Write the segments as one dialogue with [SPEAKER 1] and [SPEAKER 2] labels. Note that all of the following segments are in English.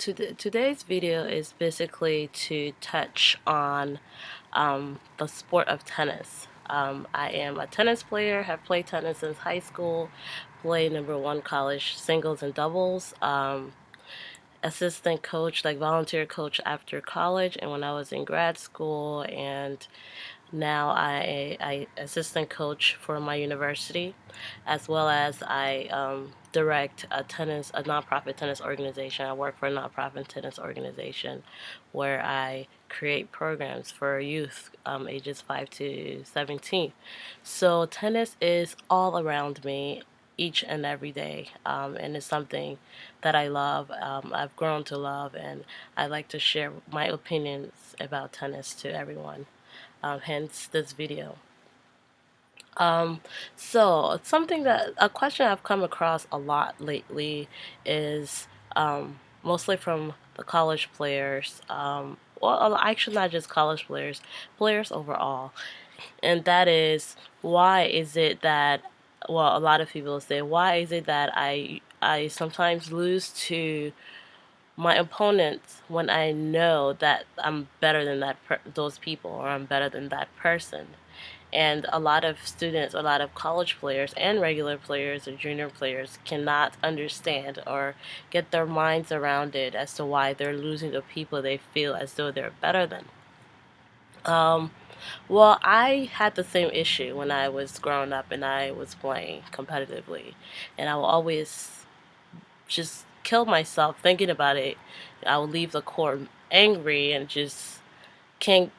[SPEAKER 1] Today's video is basically to touch on the sport of tennis. I am a tennis player, have played tennis since high school, played #1 college singles and doubles, assistant coach, like volunteer coach after college and when I was in grad school, and now I assistant coach for my university, as well as I direct a nonprofit tennis organization. I work for a nonprofit tennis organization where I create programs for youth ages 5 to 17. So tennis is all around me each and every day, and it's something that I love. I've grown to love, and I like to share my opinions about tennis to everyone, hence this video. Um, so a question I've come across a lot lately is mostly from the college players, well, actually not just college players, players overall, and that is, why is it that, well, a lot of people say, why is it that I sometimes lose to my opponents when I know that I'm better than those people, or I'm better than that person. And a lot of students, a lot of college players and regular players or junior players cannot understand or get their minds around it as to why they're losing to people they feel as though they're better than. Um, well, I had the same issue when I was growing up and I was playing competitively, and I will always just kill myself thinking about it. I would leave the court angry and just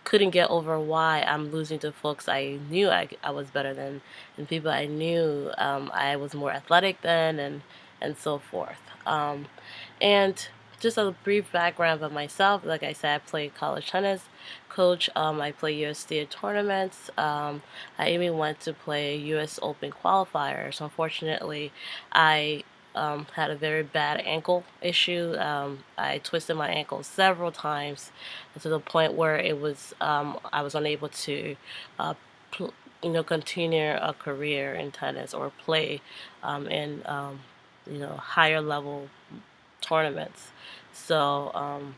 [SPEAKER 1] couldn't get over why I'm losing to folks I knew I was better than, and people I knew I was more athletic than, and so forth. And just a brief background of myself, like I said, I played college tennis, coach. I play USDA tournaments. I even went to play US Open qualifiers. Unfortunately, I had a very bad ankle issue. I twisted my ankle several times to the point where I was unable to continue a career in tennis or play in higher level tournaments. So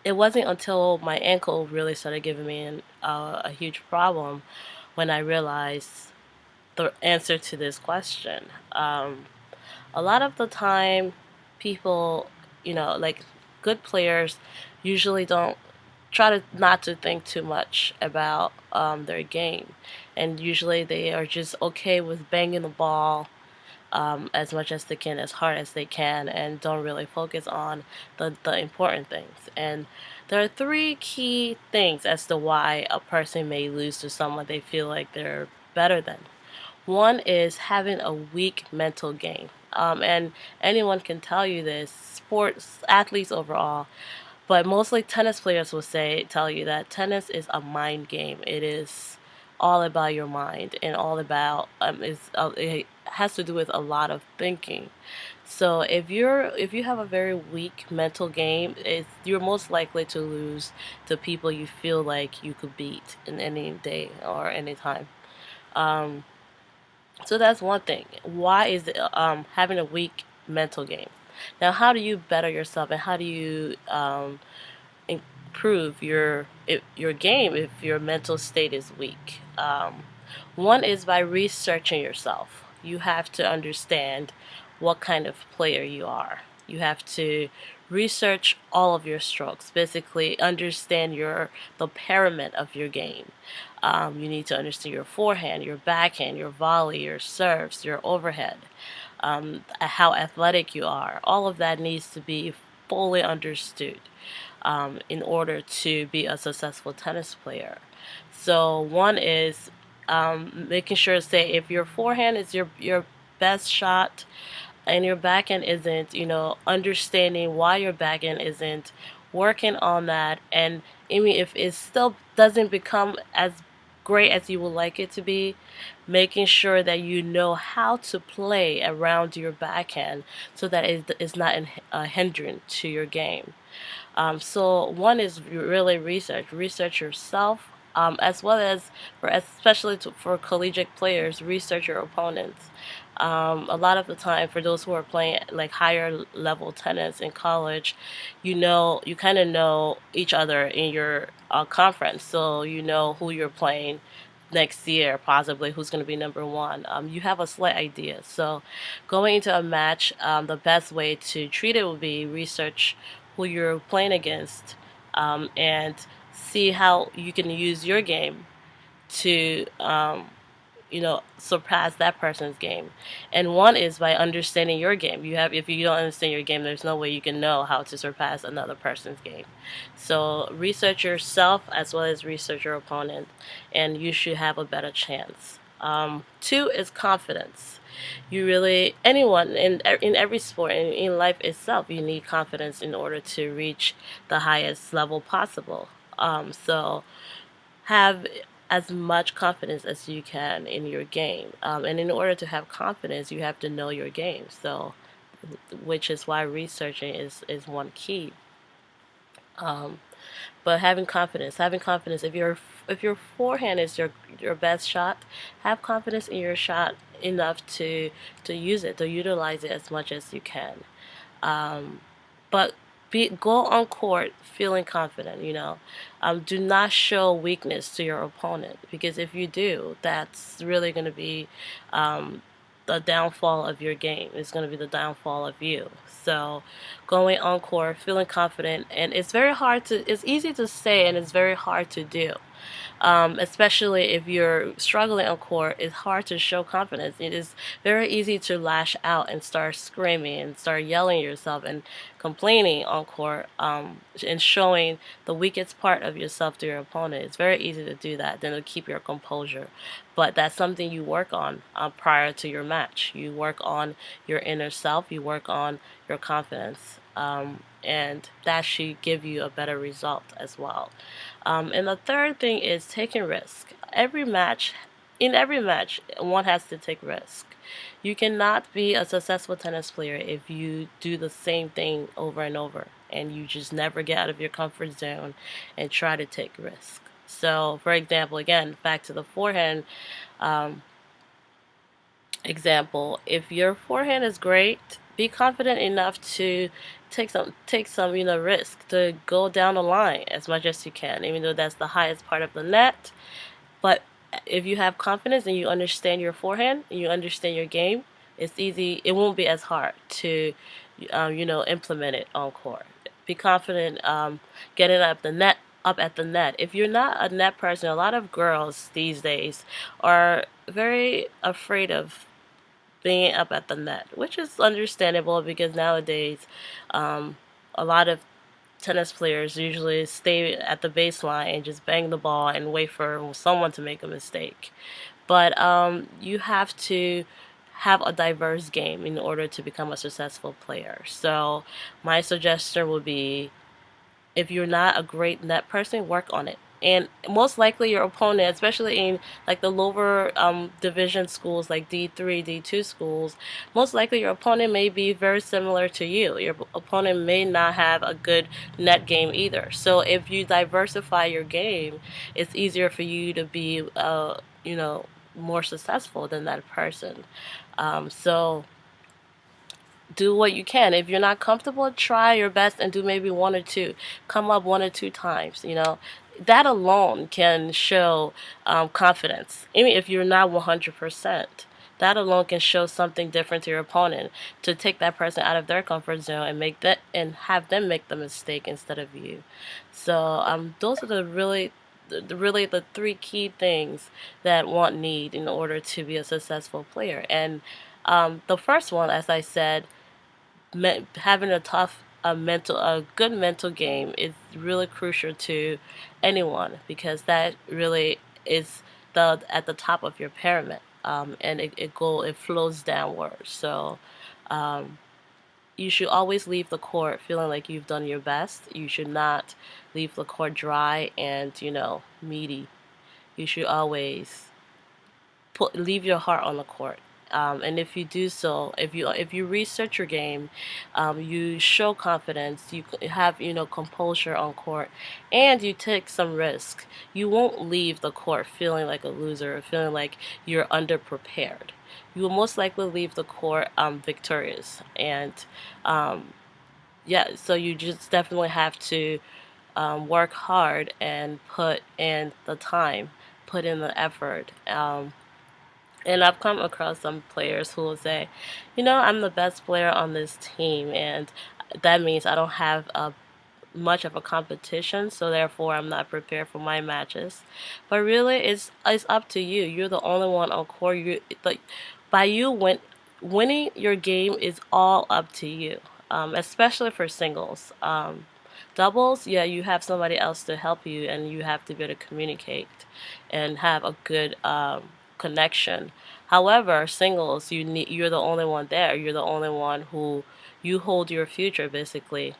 [SPEAKER 1] it wasn't until my ankle really started giving me a huge problem when I realized the answer to this question. A lot of the time, people, like good players, usually don't try to not to think too much about their game, and usually they are just okay with banging the ball as much as they can, as hard as they can, and don't really focus on the important things. And there are three key things as to why a person may lose to someone they feel like they're better than. One is having a weak mental game. And anyone can tell you this, sports athletes overall, but mostly tennis players will tell you that tennis is a mind game. It is all about your mind, and all about it has to do with a lot of thinking. So if you have a very weak mental game, you're most likely to lose to people you feel like you could beat in any day or any time. Um, so that's one thing. Why is it having a weak mental game? Now, how do you better yourself, and how do you improve your game if your mental state is weak? One is by researching yourself. You have to understand what kind of player you are. You have to research all of your strokes. Basically, understand the pyramid of your game. You need to understand your forehand, your backhand, your volley, your serves, your overhead, how athletic you are. All of that needs to be fully understood in order to be a successful tennis player. So one is making sure, say, if your forehand is your best shot and your backhand isn't, understanding why your backhand isn't, working on that. And I mean, if it still doesn't become as great as you would like it to be, making sure that you know how to play around your backhand so that it is not a hindrance to your game. So one is really research yourself, as well as especially for collegiate players, research your opponents. A lot of the time, for those who are playing like higher level tennis in college, you kind of know each other in your conference, so you know who you're playing next year, possibly who's going to be number one. You have a slight idea. So, going into a match, the best way to treat it would be research who you're playing against, and see how you can use your game to surpass that person's game. And one is by understanding your game. If you don't understand your game, there's no way you can know how to surpass another person's game. So research yourself as well as research your opponent, and you should have a better chance. Two is confidence. You really, anyone in every sport, in life itself, you need confidence in order to reach the highest level possible. So have as much confidence as you can in your game. And in order to have confidence, you have to know your game. So, which is why researching is one key. But having confidence. If your forehand is your best shot, have confidence in your shot enough to use it, to utilize it as much as you can. But go on court feeling confident. Do not show weakness to your opponent, because if you do, that's really going to be the downfall of your game. It's going to be the downfall of you. So going on court feeling confident, and it's easy to say and it's very hard to do. Especially if you're struggling on court, it's hard to show confidence. It is very easy to lash out and start screaming and start yelling at yourself and complaining on court, and showing the weakest part of yourself to your opponent. It's very easy to do that than to keep your composure. But that's something you work on prior to your match. You work on your inner self, you work on your confidence. And that should give you a better result as well. And the third thing is taking risk. In every match, one has to take risk. You cannot be a successful tennis player if you do the same thing over and over and you just never get out of your comfort zone and try to take risk. So, for example, again, back to the forehand um, example, if your forehand is great, be confident enough to take some risk to go down the line as much as you can, even though that's the highest part of the net. But if you have confidence and you understand your forehand and you understand your game, it's easy. It won't be as hard to implement it on court. Be confident, getting up at the net. If you're not a net person, a lot of girls these days are very afraid of being up at the net, which is understandable because nowadays, a lot of tennis players usually stay at the baseline and just bang the ball and wait for someone to make a mistake. But you have to have a diverse game in order to become a successful player. So my suggestion would be, if you're not a great net person, work on it. And most likely your opponent, especially in like the lower division schools like D3, D2 schools, most likely your opponent may be very similar to you. Your opponent may not have a good net game either. So if you diversify your game, it's easier for you to be, more successful than that person. So do what you can. If you're not comfortable, try your best and do maybe one or two. Come up one or two times. That alone can show confidence. Even if you're not 100%, that alone can show something different to your opponent, to take that person out of their comfort zone and have them make the mistake instead of you. So those are the three key things that one need in order to be a successful player. And the first one, as I said, having a good mental game is really crucial to anyone, because that really is at the top of your pyramid, and it flows downwards. So you should always leave the court feeling like you've done your best. You should not leave the court dry and meaty. You should always leave your heart on the court And if you do so, if you research your game, you show confidence, you have composure on court, and you take some risk, you won't leave the court feeling like a loser or feeling like you're underprepared. You will most likely leave the court victorious. And yeah, so you just definitely have to work hard and put in the time, put in the effort. And I've come across some players who will say, I'm the best player on this team, and that means I don't have much of a competition, so therefore I'm not prepared for my matches. But really, it's up to you. You're the only one on court. By you winning your game is all up to you, especially for singles. Doubles, yeah, you have somebody else to help you, and you have to be able to communicate and have a good connection. However, singles, you're the only one there. You're the only one who you hold your future basically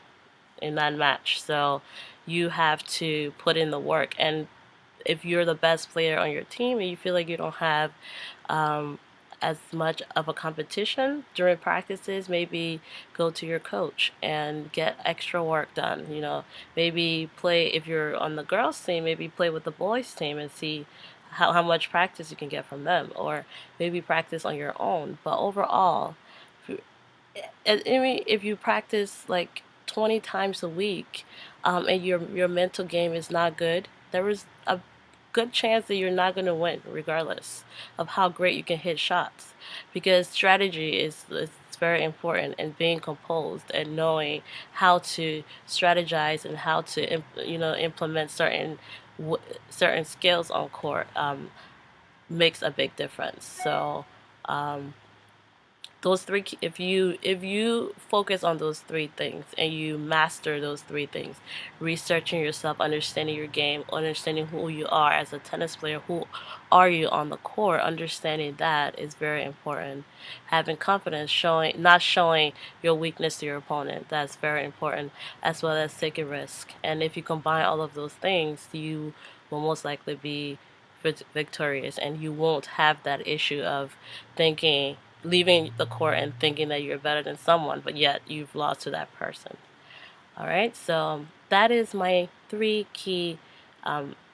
[SPEAKER 1] in that match. So you have to put in the work. And if you're the best player on your team and you feel like you don't have um, as much of a competition during practices, maybe go to your coach and get extra work done. Maybe play, if you're on the girls team, maybe play with the boys team and see how much practice you can get from them, or maybe practice on your own. But overall, I mean, if you practice like 20 times a week, and your mental game is not good, there is a good chance that you're not going to win, regardless of how great you can hit shots. Because strategy is very important, and being composed and knowing how to strategize and how to implement certain skills on court makes a big difference. So. Um, those three, if you focus on those three things and you master those three things, researching yourself, understanding your game, understanding who you are as a tennis player, who are you on the court, understanding that is very important. Having confidence, not showing your weakness to your opponent, that's very important, as well as taking risk. And if you combine all of those things, you will most likely be victorious, and you won't have that issue of thinking leaving the court and thinking that you're better than someone, but yet you've lost to that person. All right, so that is my three key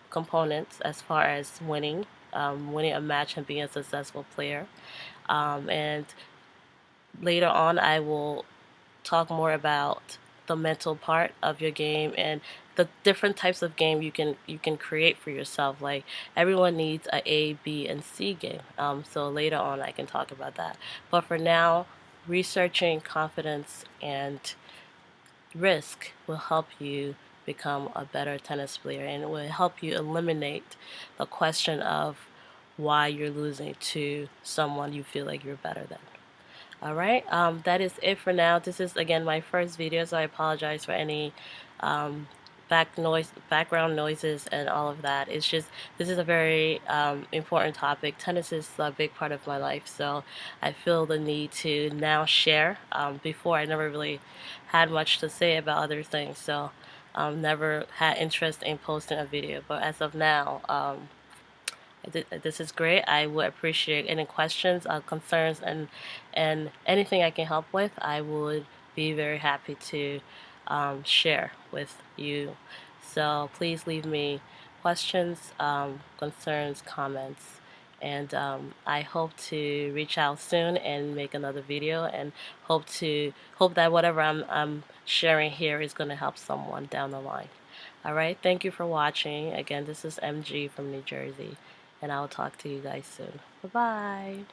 [SPEAKER 1] components as far as winning a match and being a successful player. And later on, I will talk more about the mental part of your game and the different types of game you can create for yourself. Like, everyone needs a B, and C game. So later on I can talk about that. But for now, researching confidence and risk will help you become a better tennis player, and it will help you eliminate the question of why you're losing to someone you feel like you're better than. Alright, that is it for now. This is again my first video, so I apologize for any um, background noises and all of that. It's just, this is a very important topic. Tennis is a big part of my life, so I feel the need to now share. Before, I never really had much to say about other things, so never had interest in posting a video. But as of now, this is great. I would appreciate any questions, concerns, and anything I can help with. I would be very happy to share with you. So please leave me questions, concerns, comments, and I hope to reach out soon and make another video, and hope that whatever I'm sharing here is going to help someone down the line. All right, thank you for watching. Again, this is MG from New Jersey, and I'll talk to you guys soon. Bye-bye.